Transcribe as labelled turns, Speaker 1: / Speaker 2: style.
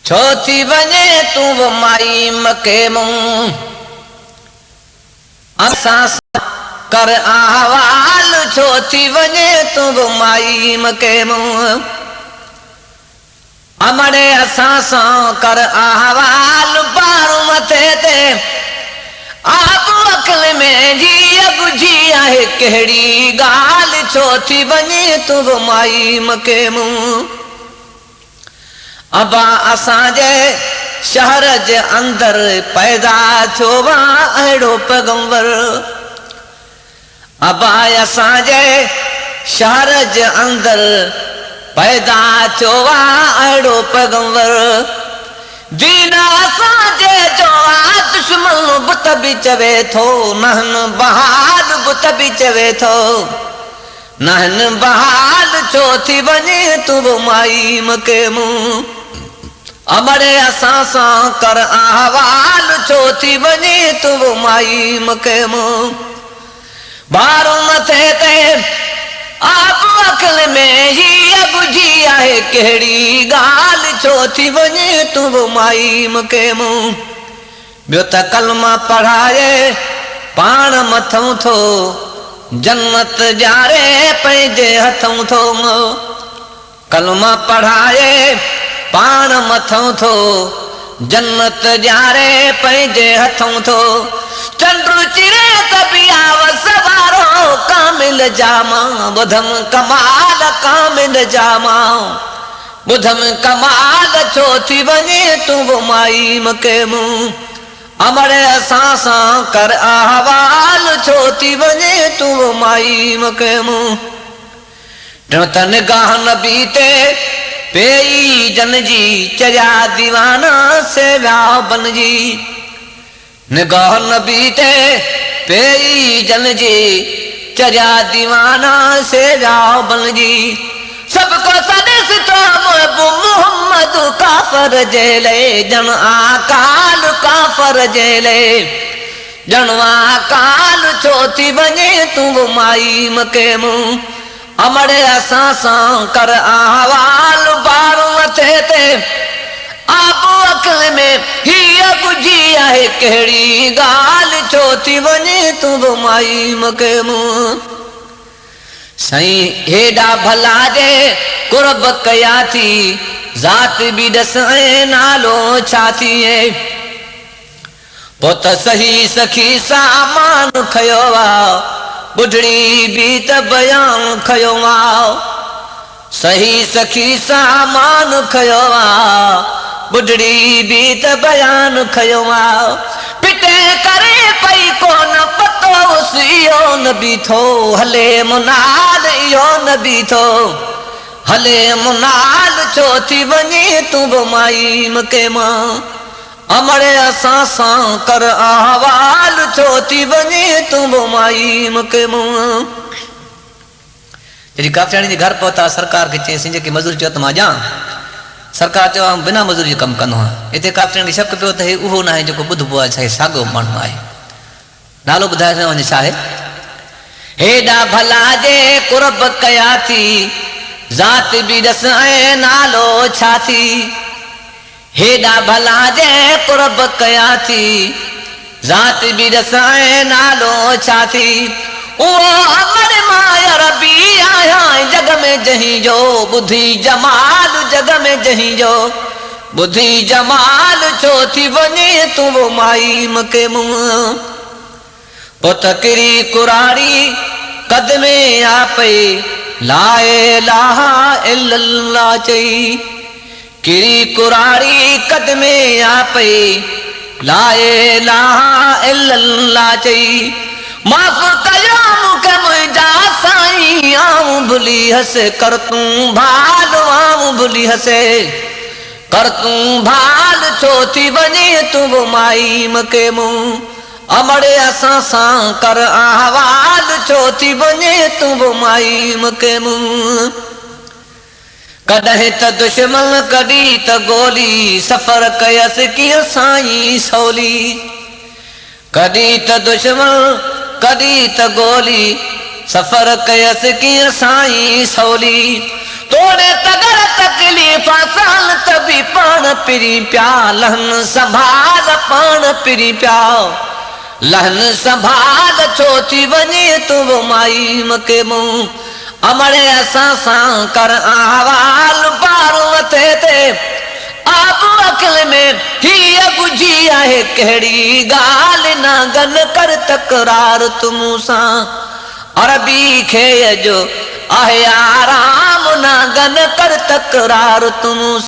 Speaker 1: छो थी वञे तूं बि माई मके मूं असां कर अहवाल छो थी वञे तूं बि माई मके मूं अमड़े असां सां कर अहवाल पारूं मथे ते आप अकल में जी बुझी आहे कहिड़ी ॻाल्हि छो थी वञे तूं बि माई मके मूं अबा असांजे शहर जे अंदर पैदा थियो वा अहिड़ो पैगंबर अबा असांजे शहर जे अंदर पैदा थियो वा अहिड़ो पैगंबर दीन असांजे जो दुश्मन बुत बि चवे थो नहन बहाल बुत बि चवे थो नहन बहाल छो थी वञे तूं बि माई मके मूं अमड़े असां सां कर अहवाल छो थी वञे तूं बि माई मके मूं बारो मथे ते आप अकल में ही बुझी आहे कहिड़ी ॻाल्हि छो थी वञे तूं बि माई मके मूं ॿियो त कलमा पढ़ाए पाण मथऊं थो जन्नत ॼारे पंहिंजे हथऊं थो कलमा पढ़ाए पाण मथऊं थो जन्नत ॼारे पंहिंजे हथऊं थो चंड्र चिरे त बि आवस वारो कामिल जामा ॿुधम कमाल कामिल जामा ॿुधम कमाल छो थी वञे तूं बि माई मके मूं अमड़े असां सां कर अहवाल छो थी वञे तूं बि माई मके मूं टियों त निगाह नबी ते पेई जन जी चरिया दीवाना सेवा बनजी निगाह नबी ते पेई जन जी चरिया दीवाना सेवा बनजी सबको सदेस तो मोहम्मद काफर जेले जन आकाल काफर जेले जन आकाल छो थी वञे तूं बि माई मके मूं अमड़े असां सां कर अहवाल बारो मथे ते आप अकल में ही बुझी आहे कहिड़ी ॻाल्हि छो थी वञे तूं बि माई मके मूं साईं हेॾा भला जे कुर्ब कया थी ज़ात बि ॾस ऐं नालो छा थिए पोइ त सही सखी सामान खयो आहे ॿुढड़ी बि त बयान खयो आहे सही सखी सामान खयो आहे ॿुढड़ी बि त बयान खयो आहे पिटे करे पई कोन पतो इहो न बीठो हले मुनाल इहो न बीठो हले मुनाल छो थी वञे तूं बि माई मके मां अमड़े असां सां कर अहवाल छो थी वञे तूं बि माई मके मां जॾहिं काफियाणी जे घर पहुता सरकार खे चयईं जेकी मज़ूरी चयो त मां ॾियां सरकार चयो बिना मज़ूरी जो कमु कंदो आहियां हिते काफियाणी खे शक पियो त हे उहो न आहे जेको ॿुधबो आहे छा साॻियो माण्हू आहे नालो ॿुधाए छॾियो वञे छा आहे हेॾा भला जे कुर्ब कया थी ज़ात बि ॾस ऐं नालो छा थी हेॾा भला जे कुर्ब कया थी ज़ात बि ॾस ऐं नालो छा थी उहो अमर माया रबी आया जग में जहीं जो ॿुधी जमाल जग में जहीं जो ॿुधी जमाल छो थी वञे तूं बि माई मके मूं पोइ त किरी कुराड़ी कद में आ पई ला इलाहा इल्लल्लाह चई किरी कुराड़ी कद में आ पई ला इलाहा इल्लल्लाह चई माफ़ कयो मूंखे मुंहिंजा साईं आऊं भुली हसे कर तूं भाल आऊं भुली हसे कर तूं भाल छो थी वञे तूं बि माई मके मूं अमड़े असां सां कर अहवाल छो थी वञे तूं बि माई मके मूं कॾहिं त दुश्मन कॾहिं त गोली सफ़र कयसि कीअं साईं सवली कॾहिं त दुश्मन कॾहिं त गोली सफ़र कयसि कीअं साईं सवली तोड़े तगर तकलीफ़ साल त बि पाण पिरी प्या लहन संभाल पान पिरी प्या लहन संभाल छो थी वञे तूं माई मके मुंह अमड़े असां सां कर अहवाल बारू मथे ते आप अकल में ही अगुजी आहे कहिड़ी ॻाल्हि ना गन कर तकरार तुम सां अरबी खे जो आहे आराम ना गन कर तकरार तुम